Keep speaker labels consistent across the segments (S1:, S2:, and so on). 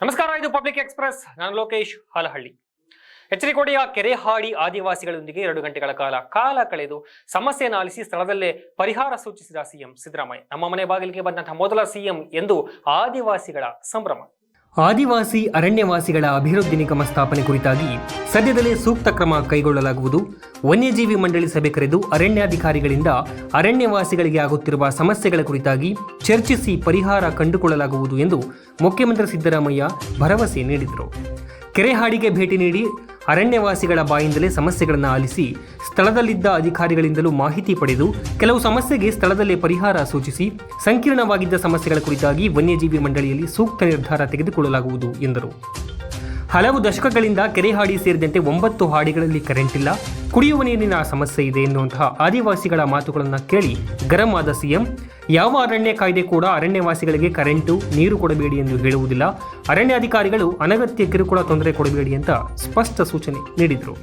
S1: ನಮಸ್ಕಾರ, ಇದು public express. ನಾನು ಲೋಕೇಶ್ ಹಾಲಹಳ್ಳಿ. ಎಚ್ಚರಿಕೋಟೆಯ ಕೆರೆಹಾಡಿ ಆದಿವಾಸಿಗಳೊಂದಿಗೆ 2 ಗಂಟೆಗಳ ಕಾಲ ಕಳೆದು ಸಮಸ್ಯೆಯನ್ನು ಆಲಿಸಿ ಸ್ಥಳದಲ್ಲೇ ಪರಿಹಾರ ಸೂಚಿಸಿದ ಸಿಎಂ ಸಿದ್ದರಾಮಯ್ಯ. ನಮ್ಮ ಮನೆ ಬಾಗಿಲಿಗೆ ಬಂದಂತಹ ಮೊದಲ ಸಿಎಂ ಎಂದು ಆದಿವಾಸಿಗಳ ಸಂಭ್ರಮ. ಆದಿವಾಸಿ ಅರಣ್ಯವಾಸಿಗಳ ಅಭಿವೃದ್ಧಿ ನಿಗಮ ಸ್ಥಾಪನೆ ಕುರಿತಾಗಿ ಸದ್ಯದಲ್ಲೇ ಸೂಕ್ತ ಕ್ರಮ ಕೈಗೊಳ್ಳಲಾಗುವುದು. ವನ್ಯಜೀವಿ ಮಂಡಳಿ ಸಭೆ ಕರೆದು ಅರಣ್ಯಾಧಿಕಾರಿಗಳಿಂದ ಅರಣ್ಯವಾಸಿಗಳಿಗೆ ಆಗುತ್ತಿರುವ ಸಮಸ್ಯೆಗಳ ಕುರಿತಾಗಿ ಚರ್ಚಿಸಿ ಪರಿಹಾರ ಕಂಡುಕೊಳ್ಳಲಾಗುವುದು ಎಂದು ಮುಖ್ಯಮಂತ್ರಿ ಸಿದ್ದರಾಮಯ್ಯ ಭರವಸೆ ನೀಡಿದರು. ಕೆರೆಹಾಡಿಗೆ ಭೇಟಿ ನೀಡಿ ಅರಣ್ಯವಾಸಿಗಳ ಬಾಯಿಂದಲೇ ಸಮಸ್ಯೆಗಳನ್ನು ಆಲಿಸಿ ಸ್ಥಳದಲ್ಲಿದ್ದ ಅಧಿಕಾರಿಗಳಿಂದಲೂ ಮಾಹಿತಿ ಪಡೆದು ಕೆಲವು ಸಮಸ್ಯೆಗೆ ಸ್ಥಳದಲ್ಲೇ ಪರಿಹಾರ ಸೂಚಿಸಿ ಸಂಕೀರ್ಣವಾಗಿದ್ದ ಸಮಸ್ಯೆಗಳ ಕುರಿತಾಗಿ ವನ್ಯಜೀವಿ ಮಂಡಳಿಯಲ್ಲಿ ಸೂಕ್ತ ನಿರ್ಧಾರ ತೆಗೆದುಕೊಳ್ಳಲಾಗುವುದು ಎಂದರು. ಹಲವು ದಶಕಗಳಿಂದ ಕೆರೆಹಾಡಿ ಸೇರಿದಂತೆ 9 ಹಾಡಿಗಳಲ್ಲಿ ಕರೆಂಟ್ ಇಲ್ಲ, ಕುಡಿಯುವ ನೀರಿನ ಸಮಸ್ಯೆ ಇದೆ ಎನ್ನುವಂತಹ ಆದಿವಾಸಿಗಳ ಮಾತುಗಳನ್ನು ಕೇಳಿ ಗರಂ ಆದ ಸಿಎಂ, ಯಾವ ಅರಣ್ಯ ಕಾಯ್ದೆ ಕೂಡ ಅರಣ್ಯವಾಸಿಗಳಿಗೆ ಕರೆಂಟು ನೀರು ಕೊಡಬೇಡಿ ಎಂದು ಹೇಳುವುದಿಲ್ಲ, ಅರಣ್ಯಾಧಿಕಾರಿಗಳು ಅನಗತ್ಯ ಕಿರುಕುಳ ತೊಂದರೆ ಕೊಡಬೇಡಿ ಅಂತ ಸ್ಪಷ್ಟ ಸೂಚನೆ ನೀಡಿದರು.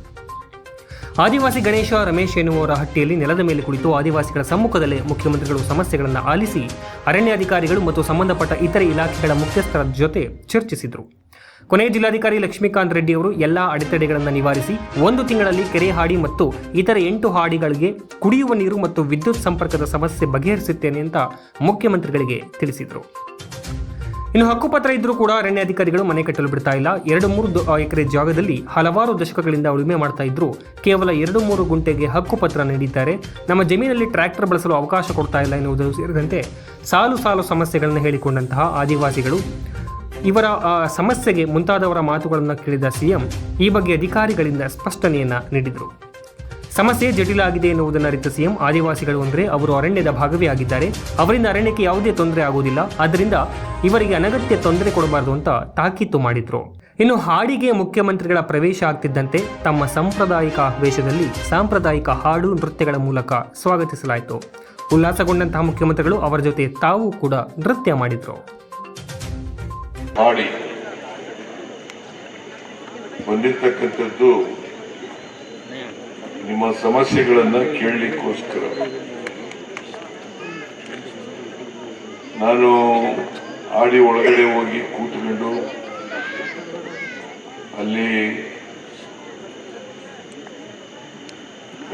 S1: ಆದಿವಾಸಿ ಗಣೇಶ ರಮೇಶ್ ಎನ್ನುವವರ ಹಟ್ಟಿಯಲ್ಲಿ ನೆಲದ ಮೇಲೆ ಕುಳಿತು ಆದಿವಾಸಿಗಳ ಸಮ್ಮುಖದಲ್ಲೇ ಮುಖ್ಯಮಂತ್ರಿಗಳು ಸಮಸ್ಯೆಗಳನ್ನು ಆಲಿಸಿ ಅರಣ್ಯಾಧಿಕಾರಿಗಳು ಮತ್ತು ಸಂಬಂಧಪಟ್ಟ ಇತರೆ ಇಲಾಖೆಗಳ ಮುಖ್ಯಸ್ಥರ ಜೊತೆ ಚರ್ಚಿಸಿದರು. ಕೊನೆಯ ಜಿಲ್ಲಾಧಿಕಾರಿ ಲಕ್ಷ್ಮೀಕಾಂತ್ ರೆಡ್ಡಿ ಅವರು ಎಲ್ಲಾ ಅಡೆತಡೆಗಳನ್ನು ನಿವಾರಿಸಿ 1 ತಿಂಗಳಲ್ಲಿ ಕೆರೆಹಾಡಿ ಮತ್ತು ಇತರ 8 ಹಾಡಿಗಳಿಗೆ ಕುಡಿಯುವ ನೀರು ಮತ್ತು ವಿದ್ಯುತ್ ಸಂಪರ್ಕದ ಸಮಸ್ಯೆ ಬಗೆಹರಿಸುತ್ತೇನೆ ಅಂತ ಮುಖ್ಯಮಂತ್ರಿಗಳಿಗೆ ತಿಳಿಸಿದರು. ಇನ್ನು ಹಕ್ಕುಪತ್ರ ಇದ್ರೂ ಕೂಡ ಅರಣ್ಯಾಧಿಕಾರಿಗಳು ಮನೆ ಕಟ್ಟಲು ಬಿಡ್ತಾ ಇಲ್ಲ. 2-3 ಎಕರೆ ಜಾಗದಲ್ಲಿ ಹಲವಾರು ದಶಕಗಳಿಂದ ಉಳುಮೆ ಮಾಡ್ತಾ ಇದ್ರು, ಕೇವಲ 2-3 ಗುಂಟೆಗೆ ಹಕ್ಕುಪತ್ರ ನೀಡಿದ್ದಾರೆ. ನಮ್ಮ ಜಮೀನಲ್ಲಿ ಟ್ರ್ಯಾಕ್ಟರ್ ಬಳಸಲು ಅವಕಾಶ ಕೊಡ್ತಾ ಇಲ್ಲ ಎನ್ನುವುದು ಸೇರಿದಂತೆ ಸಾಲು ಸಮಸ್ಯೆಗಳನ್ನು ಹೇಳಿಕೊಂಡಂತಹ ಆದಿವಾಸಿಗಳು ಇವರ ಸಮಸ್ಯೆಗೆ ಮುಂತಾದವರ ಮಾತುಗಳನ್ನು ಕೇಳಿದ ಸಿಎಂ ಈ ಬಗ್ಗೆ ಅಧಿಕಾರಿಗಳಿಂದ ಸ್ಪಷ್ಟನೆಯನ್ನ ನೀಡಿದರು. ಸಮಸ್ಯೆ ಜಟಿಲ ಆಗಿದೆ ಎನ್ನುವುದನ್ನು ಅರಿತ ಸಿಎಂ, ಆದಿವಾಸಿಗಳು ಅಂದರೆ ಅವರು ಅರಣ್ಯದ ಭಾಗವೇ ಆಗಿದ್ದಾರೆ, ಅವರಿಂದ ಅರಣ್ಯಕ್ಕೆ ಯಾವುದೇ ತೊಂದರೆ ಆಗುವುದಿಲ್ಲ, ಆದ್ದರಿಂದ ಇವರಿಗೆ ಅನಗತ್ಯ ತೊಂದರೆ ಕೊಡಬಾರದು ಅಂತ ತಾಕೀತು ಮಾಡಿದ್ರು. ಇನ್ನು ಹಾಡಿಗೆ ಮುಖ್ಯಮಂತ್ರಿಗಳ ಪ್ರವೇಶ ಆಗ್ತಿದ್ದಂತೆ ತಮ್ಮ ಸಾಂಪ್ರದಾಯಿಕ ವೇಷದಲ್ಲಿ ಸಾಂಪ್ರದಾಯಿಕ ಹಾಡು ನೃತ್ಯಗಳ ಮೂಲಕ ಸ್ವಾಗತಿಸಲಾಯಿತು. ಉಲ್ಲಾಸಗೊಂಡಂತಹ ಮುಖ್ಯಮಂತ್ರಿಗಳು ಅವರ ಜೊತೆ ತಾವು ಕೂಡ ನೃತ್ಯ ಮಾಡಿದ್ರು.
S2: ಹಾಡಿ ಬಂದಿರ್ತಕ್ಕಂಥದ್ದು ನಿಮ್ಮ ಸಮಸ್ಯೆಗಳನ್ನ ಕೇಳಲಿಕ್ಕೋಸ್ಕರ. ನಾನು ಹಾಡಿ ಒಳಗಡೆ ಹೋಗಿ ಕೂತ್ಕೊಂಡು ಅಲ್ಲಿ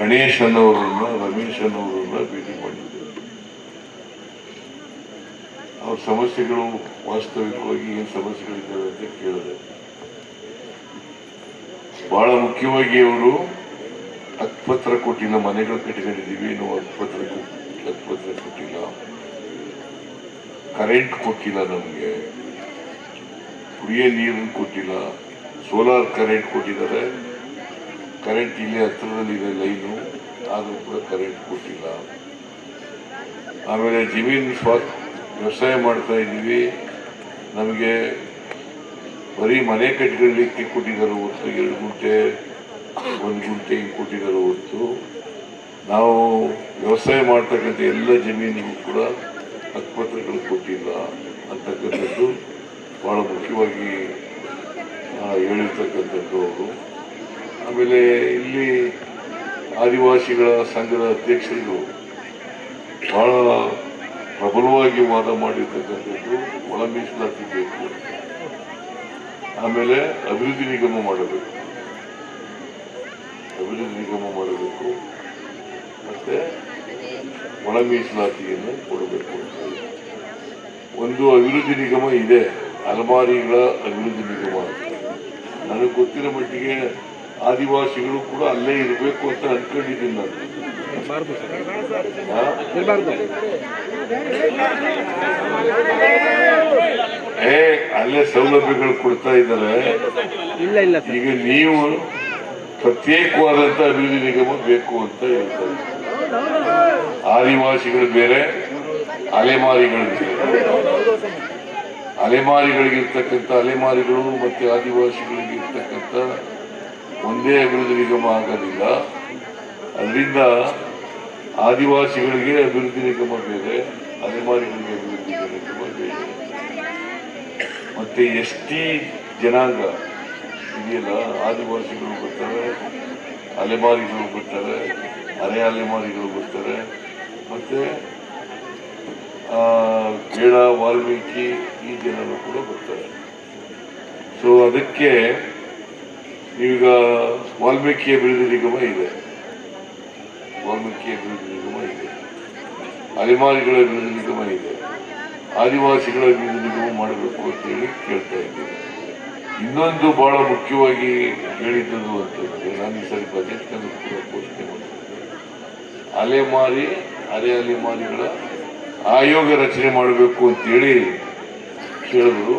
S2: ಗಣೇಶ್ ಅನ್ನೋರನ್ನ ರಮೇಶ್ ಅನ್ನೋರನ್ನ ಭೇಟಿ ಮಾಡಿದ್ದೆ. ಅವ್ರ ಸಮಸ್ಯೆಗಳು ವಾಸ್ತವಿಕವಾಗಿ ಏನು ಸಮಸ್ಯೆಗಳಿದ್ದಾವೆ ಅಂತ ಕೇಳಿದೆ. ಬಹಳ ಮುಖ್ಯವಾಗಿ ಅವರು ಹಕ್ಕುಪತ್ರ ಕೊಟ್ಟಿಲ್ಲ, ಮನೆಗಳು ಕಟ್ಕೊಂಡಿದ್ದೀವಿ, ನಾವು ಹಕ್ಕುಪತ್ರ ಕೊಟ್ಟಿಲ್ಲ, ಕರೆಂಟ್ ಕೊಟ್ಟಿಲ್ಲ, ನಮಗೆ ಕುಡಿಯೋ ನೀರನ್ನು ಕೊಟ್ಟಿಲ್ಲ, ಸೋಲಾರ್ ಕರೆಂಟ್ ಕೊಟ್ಟಿದ್ದಾರೆ, ಕರೆಂಟ್ ಇಲ್ಲೇ ಹತ್ತಿರದಲ್ಲಿದೆ ಲೈನು, ಆದರೂ ಕೂಡ ಕರೆಂಟ್ ಕೊಟ್ಟಿಲ್ಲ. ಆಮೇಲೆ ಜಮೀನು ವ್ಯವಸಾಯ ಮಾಡ್ತಾ ಇದ್ದೀವಿ, ನಮಗೆ ಬರೀ ಮನೆ ಕಟ್ಕೊಳ್ಳಿಕ್ಕೆ ಕೊಟ್ಟಿದ್ದಾರೆ ಹೊತ್ತು 2 ಗುಂಟೆ 1 ಗುಂಟೆ ಕೊಟ್ಟಿದ್ದಾರೆ ಹೊತ್ತು ನಾವು ವ್ಯವಸಾಯ ಮಾಡ್ತಕ್ಕಂಥ ಎಲ್ಲ ಜಮೀನಿಗೂ ಕೂಡ ಹಕ್ಕುಪತ್ರಗಳು ಕೊಟ್ಟಿಲ್ಲ ಅಂತಕ್ಕಂಥದ್ದು ಬಹಳ ಮುಖ್ಯವಾಗಿ ಹೇಳಿರ್ತಕ್ಕಂಥದ್ದು ಅವರು. ಆಮೇಲೆ ಇಲ್ಲಿ ಆದಿವಾಸಿಗಳ ಸಂಘದ ಅಧ್ಯಕ್ಷರು ಬಹಳ ಪ್ರಬಲವಾಗಿ ವಾದ ಮಾಡಿರ್ತಕ್ಕಂಥದ್ದು ಒಳ ಮೀಸಲಾತಿ ಬೇಕು, ಆಮೇಲೆ ಅಭಿವೃದ್ಧಿ ನಿಗಮ ಮಾಡಬೇಕು, ಮತ್ತೆ ಒಳ ಮೀಸಲಾತಿಯನ್ನು ಕೊಡಬೇಕು ಅಂತ. ಒಂದು ಅಭಿವೃದ್ಧಿ ನಿಗಮ ಇದೆ, ಅಲಮಾರಿಗಳ ಅಭಿವೃದ್ಧಿ ನಿಗಮ. ನನಗೆ ಗೊತ್ತಿರೋ ಮಟ್ಟಿಗೆ ಆದಿವಾಸಿಗಳು ಕೂಡ ಅಲ್ಲೇ ಇರಬೇಕು ಅಂತ ಅನ್ಕೊಂಡಿದ್ದೀನಿ ನಾನು. ಅಲ್ಲೇ ಸೌಲಭ್ಯಗಳು ಕೊಡ್ತಾ ಇದ್ದಾರೆ. ಈಗ ನೀವು ಪ್ರತ್ಯೇಕವಾದಂತ ಅಭಿವೃದ್ಧಿ ನಿಗಮ ಬೇಕು ಅಂತ ಹೇಳ್ತಾರೆ. ಆದಿವಾಸಿಗಳು ಬೇರೆ, ಅಲೆಮಾರಿಗಳು ಬೇರೆ. ಅಲೆಮಾರಿಗಳಿಗಿರ್ತಕ್ಕಂಥ ಅಲೆಮಾರಿಗಳು ಮತ್ತೆ ಆದಿವಾಸಿಗಳಿಗೆ ಇರ್ತಕ್ಕಂಥ ಒಂದೇ ಅಭಿವೃದ್ಧಿ ನಿಗಮ ಆಗೋದಿಲ್ಲ. ಅದರಿಂದ ಆದಿವಾಸಿಗಳಿಗೆ ಅಭಿವೃದ್ಧಿ ನಿಗಮ ಬೇರೆ, ಅಲೆಮಾರಿಗಳಿಗೆ ಅಭಿವೃದ್ಧಿ ನಿಗಮ ಬೇರೆ. ಮತ್ತೆ ST ಜನಾಂಗ ಇದೆಯಲ್ಲ, ಆದಿವಾಸಿಗಳು ಬರ್ತಾರೆ, ಅಲೆಮಾರಿಗಳು ಬರ್ತಾರೆ, ಅರೆ ಅಲೆಮಾರಿಗಳು ಬರ್ತಾರೆ, ಮತ್ತೆ ಬೇಡ ವಾಲ್ಮೀಕಿ ಈ ಜನರು ಕೂಡ ಬರ್ತಾರೆ. ಅದಕ್ಕೆ ಈಗ ವಾಲ್ಮೀಕಿ ಅಭಿವೃದ್ಧಿ ನಿಗಮ ಇದೆ, ವಾಲ್ಮೀಕಿ ಅಭಿವೃದ್ಧಿ ನಿಗಮ ಇದೆ, ಅಲೆಮಾರಿಗಳ ಅಭಿವೃದ್ಧಿ ನಿಗಮ ಇದೆ, ಆದಿವಾಸಿಗಳ ಅಭಿವೃದ್ಧಿ ನಿಗಮ ಮಾಡಬೇಕು ಅಂತೇಳಿ ಕೇಳ್ತಾ ಇದ್ದೀನಿ. ಇನ್ನೊಂದು ಬಹಳ ಮುಖ್ಯವಾಗಿ ಹೇಳಿದ್ದು ಅಂತಂದ್ರೆ, ನಾನು ಈ ಸರಿ ಬಜೆಟ್ನಲ್ಲಿ ಕೂಡ ಘೋಷಣೆ ಮಾಡಿದ್ದೇನೆ, ಅಲೆಮಾರಿ ಅಲೆಮಾರಿಗಳ ಆಯೋಗ ರಚನೆ ಮಾಡಬೇಕು ಅಂತೇಳಿ ಹೇಳಿದ್ರು.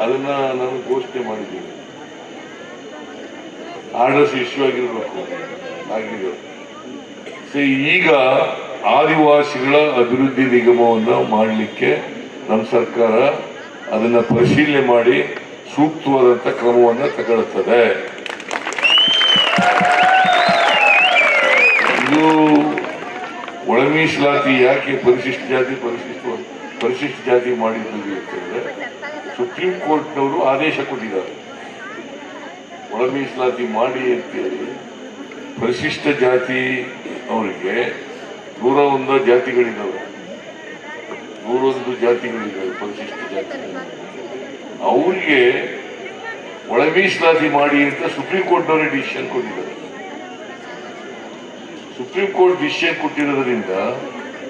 S2: ಅದನ್ನ ನಾನು ಘೋಷಣೆ ಮಾಡಿದ್ದೀನಿ. ಆರ್ಡರ್ಸ್ ಇಶ್ಯೂ ಆಗಿರ್ಬೇಕು, ಆಗಿದೆ. ಈಗ ಆದಿವಾಸಿಗಳ ಅಭಿವೃದ್ಧಿ ನಿಗಮವನ್ನು ಮಾಡಲಿಕ್ಕೆ ನಮ್ಮ ಸರ್ಕಾರ ಅದನ್ನ ಪರಿಶೀಲನೆ ಮಾಡಿ ಸೂಕ್ತವಾದಂತ ಕ್ರಮವನ್ನು ತಗೊಳ್ಳುತ್ತದೆ. ಇದು ಒಳ ಮೀಸಲಾತಿ ಯಾಕೆ ಪರಿಶಿಷ್ಟ ಜಾತಿ ಮಾಡಿದ್ದೀವಿ ಅಂತಂದ್ರೆ, ಸುಪ್ರೀಂ ಕೋರ್ಟ್ನವರು ಆದೇಶ ಕೊಟ್ಟಿದ್ದಾರೆ, ಒಳ ಮೀಸಲಾತಿ ಮಾಡಿ ಅಂತೇಳಿ. ಪರಿಶಿಷ್ಟ ಜಾತಿ ಅವರಿಗೆ 101 ಜಾತಿಗಳಿದ್ದಾವೆ, 101 ಜಾತಿಗಳಿದ್ದಾವೆ ಪರಿಶಿಷ್ಟ ಜಾತಿ. ಅವ್ರಿಗೆ ಒಳ ಮೀಸಲಾತಿ ಮಾಡಿ ಅಂತ ಸುಪ್ರೀಂ ಕೋರ್ಟ್ನವರೇ ಡಿಸಿಷನ್ ಕೊಟ್ಟಿದ್ದಾರೆ. Supreme court decision ಕೊಟ್ಟಿರೋದ್ರಿಂದ